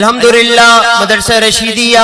الحمدللہ مدرسہ رشیدیہ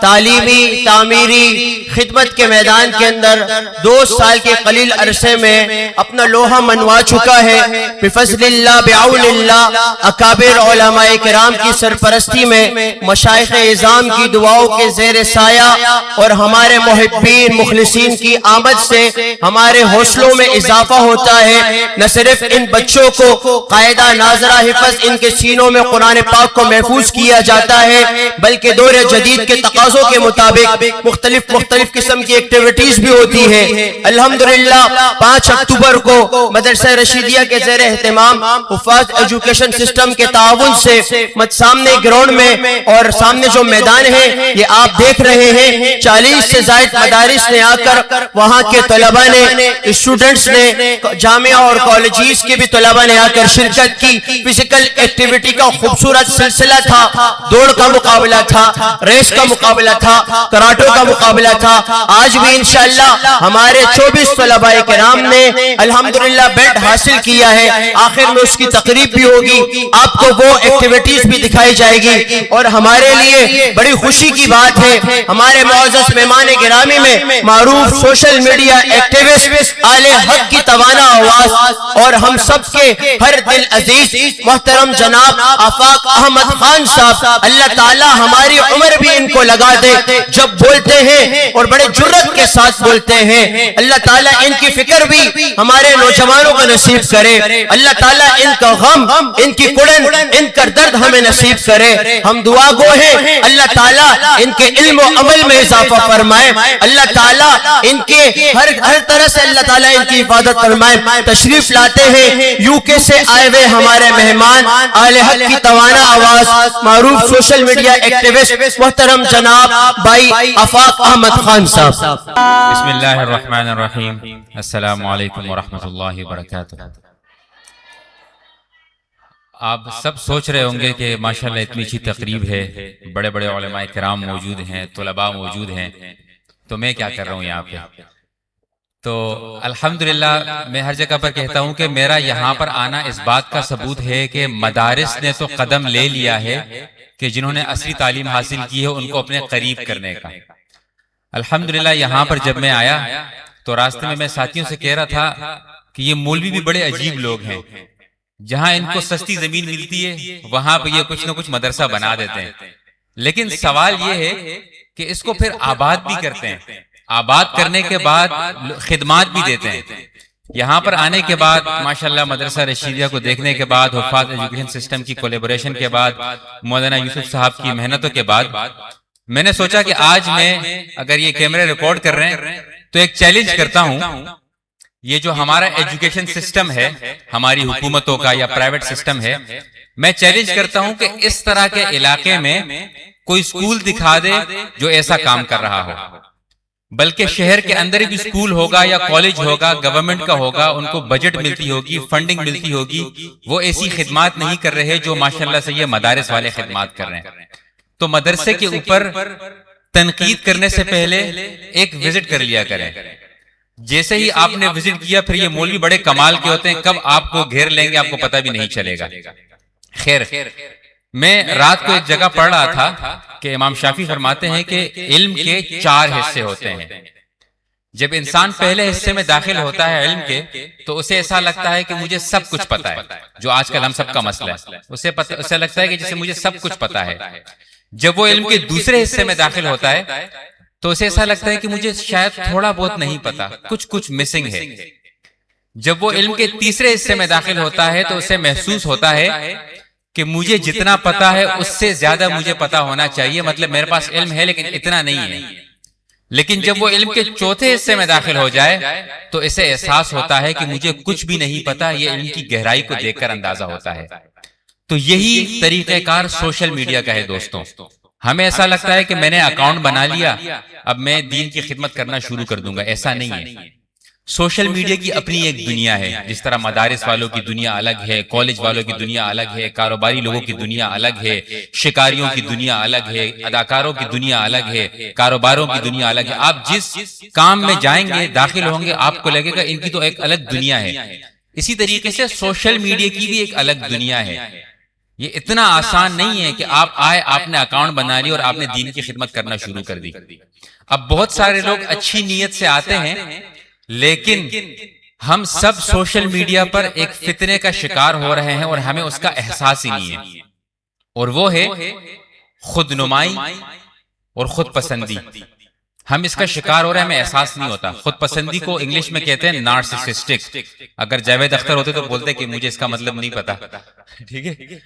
تعلیمی تعمیری خدمت کے میدان کے اندر 2 سال کے قلیل عرصے میں اپنا لوہا منوا چکا ہے۔ بفضل اللہ بعون اللہ اکابر علماء کرام کی سرپرستی میں مشائخ اعظام کی دعاؤں کے زیر سایہ اور ہمارے محبین مخلصین کی آمد سے ہمارے حوصلوں میں اضافہ ہوتا ہے۔ نہ صرف ان بچوں کو قاعدہ ناظرہ حفظ ان کے سینوں میں قرآن پاک کو محفوظ کیا جاتا ہے، بلکہ دور جدید کے تقاضوں کے مطابق مختلف قسم کی ایکٹیویٹیز بھی ہوتی ہے۔ الحمدللہ 5 اکتوبر کو مدرسہ رشیدیہ کے زیر اہتمام حفاظ ایجوکیشن سسٹم کے تعاون سے سامنے گراؤنڈ میں اور سامنے جو میدان ہے یہ آپ دیکھ رہے ہیں، 40 سے زائد مدارس نے آ کر وہاں کے طلباء نے، اسٹوڈنٹس نے، جامعہ اور کالجز کے بھی طلباء نے آ کر شرکت کی۔ فزیکل ایکٹیویٹی کا خوبصورت سلسلہ تھا، دوڑ کا مقابلہ تھا، ریس کا مقابلہ تھا، کراٹو کا مقابلہ تھا۔ آج بھی انشاءاللہ ہمارے 24 طلباء کرام نے الحمدللہ بیٹ حاصل کیا ہے۔ آخر میں اس کی تقریب بھی ہوگی، آپ کو وہ ایکٹیویٹیز بھی دکھائی جائے گی، اور ہمارے لیے بڑی خوشی کی بات ہے ہمارے معزز مہمان گرامی میں معروف سوشل میڈیا ایکٹیوسٹ اہل حق کی توانا آواز اور ہم سب کے ہر دل عزیز محترم جناب آفاق احمد خان صاحب، اللہ تعالی ہماری عمر بھی ان کو لگا دے، جب بولتے ہیں اور بڑے جرت کے ساتھ بولتے ہیں، اللہ تعالی ان کی فکر بھی ہمارے نوجوانوں کو نصیب کرے، اللہ تعالی ان کا غم، ان کی کڑن، ان کا درد ہمیں نصیب کرے۔ ہم دعا گو ہیں اللہ تعالی ان کے علم و عمل میں اضافہ فرمائے، اللہ تعالی ان کے ہر طرح سے اللہ تعالی ان کی حفاظت فرمائے۔ تشریف لاتے ہیں یو کے سے آئے ہوئے ہمارے مہمان اہل حق کی توانا آواز معروف سوشل میڈیا ایکٹیوسٹ محترم جناب بھائی آفاق احمد خان صاحب۔ بسم اللہ الرحمن الرحیم، السلام علیکم ورحمۃ اللہ وبرکاتہ۔ آپ سب سوچ رہے ہوں گے کہ ماشاءاللہ اتنی اچھی تقریب ہے، بڑے بڑے علماء کرام موجود ہیں، طلباء موجود ہیں، تو میں کیا کر رہا ہوں یہاں پہ؟ تو الحمدللہ میں ہر جگہ پر کہتا ہوں کہ میرا یہاں پر آنا اس بات کا ثبوت ہے کہ مدارس نے تو قدم لے لیا ہے کہ جنہوں نے اصلی تعلیم حاصل کی ہے ان کو اپنے قریب کرنے کا۔ الحمدللہ یہاں پر جب میں آیا تو راستے میں ساتھیوں سے کہہ رہا تھا کہ یہ مولوی بھی بڑے عجیب لوگ ہیں، جہاں ان کو سستی زمین ملتی ہے وہاں پہ یہ کچھ نہ کچھ مدرسہ بنا دیتے ہیں، لیکن سوال یہ ہے کہ اس کو پھر آباد بھی کرتے ہیں، آباد کرنے کے بعد خدمات بھی دیتے ہیں۔ یہاں پر آنے کے بعد ماشاءاللہ مدرسہ رشیدیہ کو دیکھنے کے بعد، حفاظ ایجوکیشن سسٹم کی کولیبوریشن کے بعد، مولانا یوسف صاحب کی محنتوں کے بعد، میں نے سوچا کہ آج میں اگر یہ کیمرے ریکارڈ کر رہے ہیں تو ایک چیلنج کرتا ہوں، یہ جو ہمارا ایجوکیشن سسٹم ہے ہماری حکومتوں کا یا پرائیویٹ سسٹم ہے، میں چیلنج کرتا ہوں کہ اس طرح کے علاقے میں کوئی سکول دکھا دے جو ایسا کام کر رہا ہو، بلکہ شہر کے اندر بھی سکول ہوگا یا کالج ہوگا، گورنمنٹ کا ہوگا، ان کو بجٹ ملتی ہوگی، فنڈنگ ملتی ہوگی، وہ ایسی خدمات نہیں کر رہے جو ماشاءاللہ سے یہ مدارس والے خدمات کر رہے ہیں۔ تو مدرسے کے اوپر تنقید کرنے سے پہلے ایک وزٹ کر لیا کریں۔ جیسے ہی آپ نے وزٹ کیا پھر یہ مولوی بڑے کمال کے ہوتے ہیں، کب آپ کو گھیر لیں گے آپ کو پتہ بھی نہیں چلے گا۔ خیر، میں رات کو ایک جگہ پڑھ رہا تھا کہ امام شافعی فرماتے ہیں کہ علم کے 4 حصے ہوتے ہیں۔ جب انسان پہلے حصے میں داخل ہوتا ہے علم کے تو اسے ایسا لگتا ہے کہ مجھے سب کچھ پتا ہے، جو آج کل ہم سب کا مسئلہ ہے، اسے لگتا ہے کہ جسے مجھے سب کچھ پتا ہے۔ جب وہ علم کے دوسرے حصے میں داخل ہوتا ہے تو اسے ایسا لگتا ہے کہ مجھے شاید تھوڑا بہت نہیں پتا، کچھ مسنگ ہے۔ جب وہ علم کے تیسرے حصے میں داخل ہوتا ہے تو اسے محسوس ہوتا ہے کہ مجھے جتنا پتا ہے اس سے زیادہ مجھے پتا ہونا چاہیے، مطلب میرے پاس علم ہے لیکن اتنا نہیں ہے۔ لیکن جب وہ علم کے چوتھے حصے میں داخل ہو جائے تو اسے احساس ہوتا ہے کہ مجھے کچھ بھی نہیں پتا، یہ علم کی گہرائی کو دیکھ کر اندازہ ہوتا ہے۔ تو یہی طریقہ کار سوشل میڈیا کا ہے دوستوں۔ ہمیں ایسا لگتا ہے کہ میں نے اکاؤنٹ بنا لیا، اب میں دین کی خدمت کرنا شروع کر دوں گا، ایسا نہیں ہے۔ سوشل میڈیا کی اپنی ایک دنیا ہے، جس طرح مدارس والوں کی دنیا الگ ہے، کالج والوں کی دنیا الگ ہے، کاروباری لوگوں کی دنیا الگ ہے، شکاریوں کی دنیا الگ ہے، اداکاروں کی دنیا الگ ہے، کاروباروں کی دنیا الگ ہے۔ آپ جس کام میں جائیں گے، داخل ہوں گے، آپ کو لگے گا ان کی تو ایک الگ دنیا ہے۔ اسی طریقے سے سوشل میڈیا کی بھی ایک الگ دنیا ہے۔ یہ اتنا آسان نہیں ہے کہ آپ آئے، آپ نے اکاؤنٹ بنا لی اور آپ نے دین کی خدمت کرنا شروع کر دی. اب بہت سارے لوگ اچھی نیت سے آتے ہیں، لیکن ہم سب سوشل میڈیا پر ایک فتنے کا شکار ہو رہے ہیں اور ہمیں اس کا احساس ہی نہیں ہے، اور وہ ہے خود نمائی اور خود پسندی. ہم اس کا شکار ہو رہے ہیں، ہمیں احساس نہیں ہوتا. خود پسندی کو انگلش میں کہتے ہیں نارسسسٹک. اگر جاوید اختر ہوتے تو بولتے کہ مجھے اس کا مطلب نہیں پتا، ٹھیک ہے.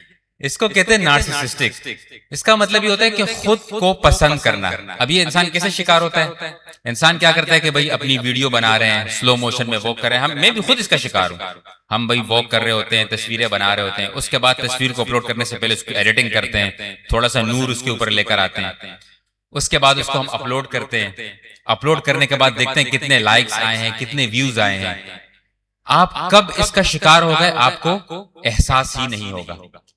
اس کو کہتے ہیں نارسسسٹک. اس کا مطلب یہ ہوتا ہے کہ خود کو پسند کرنا. اب یہ انسان کیسے شکار ہوتا ہے؟ انسان کیا کرتا ہے کہ بھائی اپنی ویڈیو بنا رہے ہیں، سلو موشن میں واک کر رہے ہیں. میں بھی خود اس کا شکار ہوں. ہم بھائی واک کر رہے ہوتے ہیں، تصویریں بنا رہے ہوتے ہیں، اس کے بعد تصویر کو اپلوڈ کرنے سے پہلے اس کی ایڈیٹنگ کرتے ہیں، تھوڑا سا نور اس کے اوپر لے کر آتے ہیں، اس کے بعد اس کو ہم اپلوڈ کرتے ہیں. اپلوڈ کرنے کے بعد دیکھتے ہیں کتنے لائکس آئے ہیں، کتنے ویوز آئے ہیں. آپ کب اس کا شکار ہو گئے آپ کو احساس ہی نہیں ہوگا.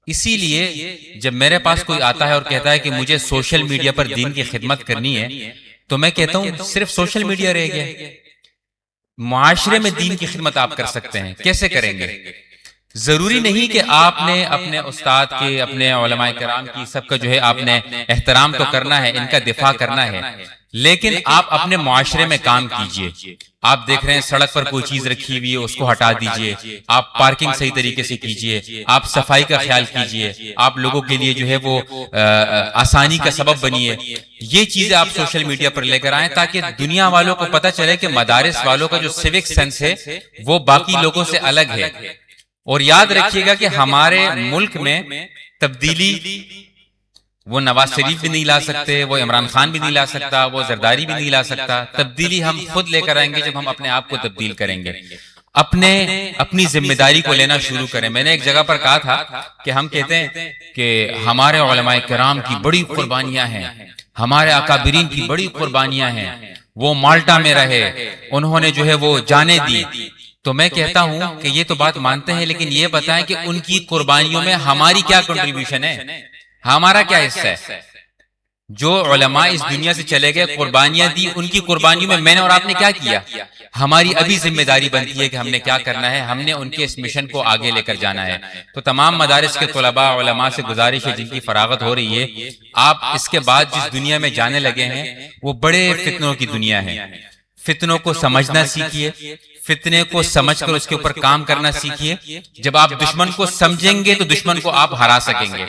اسی لیے جب میرے پاس کوئی آتا ہے اور کہتا ہے کہ مجھے سوشل میڈیا پر دین کی خدمت کرنی ہے، تو میں کہتا ہوں صرف سوشل میڈیا رہ گیا. معاشرے میں دین کی خدمت آپ کر سکتے ہیں. کیسے کریں گے؟ ضروری نہیں کہ آپ نے اپنے استاد کے، اپنے علماء کرام کی، سب کا جو ہے آپ نے احترام تو کرنا ہے، ان کا دفاع کرنا ہے، لیکن آپ اپنے معاشرے میں کام کیجئے. آپ دیکھ رہے ہیں سڑک پر کوئی چیز رکھی ہوئی ہے، اس کو ہٹا دیجئے. آپ پارکنگ صحیح طریقے سے کیجئے. آپ صفائی کا خیال کیجئے. آپ لوگوں کے لیے جو ہے وہ آسانی کا سبب بنیے. یہ چیزیں آپ سوشل میڈیا پر لے کر آئیں تاکہ دنیا والوں کو پتہ چلے کہ مدارس والوں کا جو سیوک سینس ہے وہ باقی لوگوں سے الگ ہے. اور یاد رکھیے گا کہ ہمارے ملک میں تبدیلی وہ نواز شریف بھی نہیں لا سکتے، وہ عمران خان بھی نہیں لا سکتا، وہ زرداری بھی نہیں لا سکتا. تبدیلی ہم خود لے کر آئیں گے جب ہم اپنے آپ کو تبدیل کریں گے، اپنی ذمہ داری کو لینا شروع کریں. میں نے ایک جگہ پر کہا تھا کہ ہم کہتے ہیں کہ ہمارے علماء کرام کی بڑی قربانیاں ہیں، ہمارے اکابرین کی بڑی قربانیاں ہیں، وہ مالٹا میں رہے، انہوں نے جو ہے وہ جانیں دی. تو میں کہتا ہوں کہ یہ تو بات مانتے ہیں، لیکن یہ بتائیں کہ ان کی قربانیوں میں ہماری کیا کنٹریبیوشن ہے، ہمارا کیا حصہ ہے. جو علماء اس دنیا سے چلے گئے، قربانیاں دی، ان کی قربانیوں میں میں نے اور آپ نے کیا کیا؟ ہماری ابھی ذمہ داری بنتی ہے کہ ہم نے کیا کرنا ہے. ہم نے ان کے اس مشن کو آگے لے کر جانا ہے. تو تمام مدارس کے طلباء علماء سے گزارش ہے جن کی فراغت ہو رہی ہے، آپ اس کے بعد جس دنیا میں جانے لگے ہیں وہ بڑے فتنوں کی دنیا ہے. فتنوں کو سمجھنا سیکھیے، فتنے کو سمجھ کر اس کے اوپر کام کرنا سیکھیے. جب آپ دشمن کو سمجھیں گے تو دشمن کو آپ ہرا سکیں گے.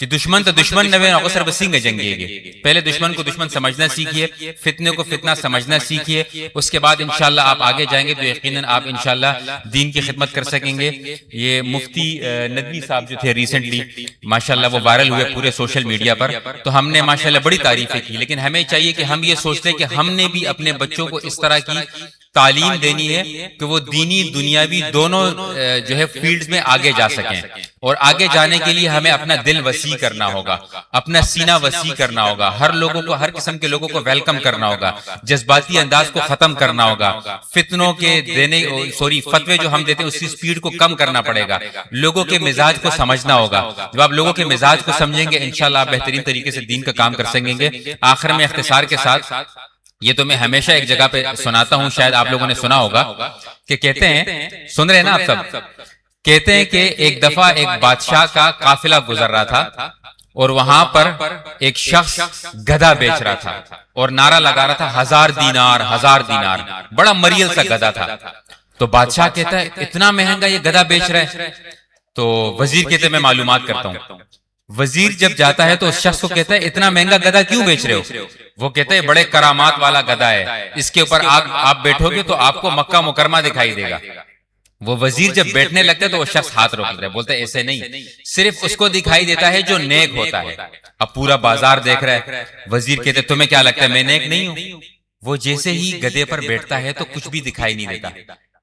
کہ دشمن تو دشمن نوے اغسر بسنگ جنگیے گے. پہلے دشمن کو دشمن سمجھنا سیکھیے، فتنے کو فتنہ سمجھنا سیکھیے. اس کے بعد انشاءاللہ آپ آگے جائیں گے تو یقیناً آپ انشاءاللہ دین کی خدمت کر سکیں گے. یہ مفتی ندوی صاحب جو تھے ریسنٹلی ماشاءاللہ وہ وائرل ہوئے پورے سوشل میڈیا پر، تو ہم نے ماشاءاللہ بڑی تعریفیں کی. لیکن ہمیں چاہیے کہ ہم یہ سوچ لیں کہ ہم نے بھی اپنے بچوں کو اس طرح کی تعلیم دینی ہے کہ وہ دینی دنیاوی دونوں جو ہے فیلڈز میں آگے جا سکیں. اور آگے جانے کے لیے ہمیں اپنا دل وسیع کرنا ہوگا، اپنا سینہ وسیع کرنا ہوگا، ہر لوگوں کو، ہر قسم کے لوگوں کو ویلکم کرنا ہوگا، جذباتی انداز کو ختم کرنا ہوگا، فتنوں کے فتوے جو ہم دیتے ہیں اس کی سپیڈ کو کم کرنا پڑے گا، لوگوں کے مزاج کو سمجھنا ہوگا. جب آپ لوگوں کے مزاج کو سمجھیں گے انشاءاللہ آپ بہترین طریقے سے دین کا کام کر سکیں گے. آخر میں اختصار کے ساتھ، یہ تو میں ہمیشہ ایک جگہ پہ سناتا ہوں، شاید آپ لوگوں نے سنا ہوگا کہ کہتے ہیں، سن رہے ہیں نا آپ سب، کہتے ہیں کہ ایک دفعہ ایک بادشاہ کا قافلہ گزر رہا تھا اور وہاں پر ایک شخص گدھا بیچ رہا تھا اور نعرہ لگا رہا تھا 1000 دینار 1000 دینار. بڑا مریل سا گدھا تھا. تو بادشاہ کہتا ہے اتنا مہنگا یہ گدھا بیچ رہا ہے؟ تو وزیر کہتے ہیں میں معلومات کرتا ہوں. وزیر جب جاتا ہے تو اس شخص کو کہتا ہے اتنا مہنگا گدھا کیوں بیچ رہے ہو؟ وہ کہتے ہیں بڑے کرامات والا گدھا ہے، اس کے اوپر آپ بیٹھو گے تو آپ کو مکہ مکرمہ دکھائی دے گا. وہ وزیر جب بیٹھنے لگتا ہے تو وہ شخص ہاتھ روک لیتا ہے، بولتا ہے ایسے نہیں، صرف اس کو دکھائی دیتا ہے جو نیک ہوتا ہے. اب پورا بازار دیکھ رہا ہے. وزیر کہتے تمہیں کیا لگتا ہے میں نیک نہیں ہوں؟ وہ جیسے ہی گدھے پر بیٹھتا ہے تو کچھ بھی دکھائی نہیں دیتا،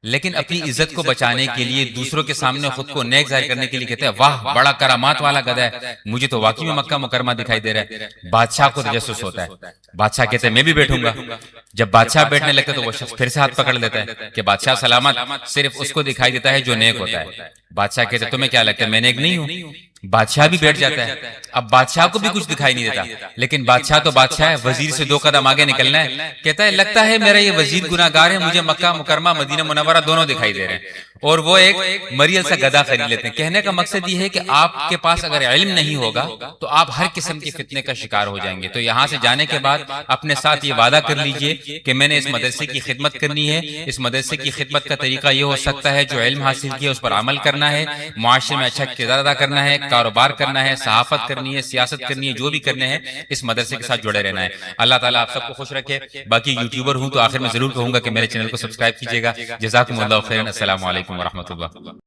لیکن اپنی عزت کو بچانے کے لیے، دوسروں کے سامنے خود کو نیک ظاہر کرنے کے لیے کہتے ہیں واہ بڑا کرامات والا گدھا ہے، مجھے تو واقعی میں مکہ مکرمہ دکھائی دے رہا ہے. بادشاہ کو تجسس ہوتا ہے. بادشاہ کہتے ہیں میں بھی بیٹھوں گا. جب بادشاہ بیٹھنے لگتا ہے تو وہ شخص پھر سے ہاتھ پکڑ لیتا ہے کہ بادشاہ سلامت، صرف اس کو دکھائی دیتا ہے جو نیک ہوتا ہے. بادشاہ کہتے ہیں تمہیں کیا لگتا ہے میں نیک نہیں ہوں؟ بادشاہ بھی بیٹھ جاتا ہے. اب بادشاہ کو بھی کچھ دکھائی نہیں دیتا، لیکن بادشاہ تو بادشاہ ہے، وزیر سے 2 قدم آگے نکلنا ہے. کہتا ہے لگتا ہے میرا یہ وزیر گناہگار ہے، مجھے مکہ مکرمہ مدینہ منورہ دونوں دکھائی دے رہے ہیں. اور وہ ایک مریل سا گدھا خرید لیتے ہیں. کہنے کا مقصد یہ ہے کہ آپ کے پاس اگر علم نہیں ہوگا تو آپ ہر قسم کے فتنے کا شکار ہو جائیں گے. تو یہاں سے جانے کے بعد اپنے ساتھ یہ وعدہ کر لیجئے کہ میں نے اس مدرسے کی خدمت کرنی ہے. اس مدرسے کی خدمت کا طریقہ یہ ہو سکتا ہے جو علم حاصل کیا اس پر عمل کرنا ہے, معاشرے میں اچھا کردار ادا کرنا ہے, کاروبار کرنا ہے, صحافت کرنی ہے, سیاست کرنی ہے, جو بھی کرنے ہیں اس مدرسے کے ساتھ جڑے رہنا ہے. اللہ تعالیٰ آپ سب کو خوش رکھے. باقی یوٹیوبر ہوں تو آخر میں ضرور کہوں گا کہ میرے چینل کو سبسکرائب کیجیے گا. جزاکم اللہ خیرا. السلام علیکم ورحمۃ اللہ.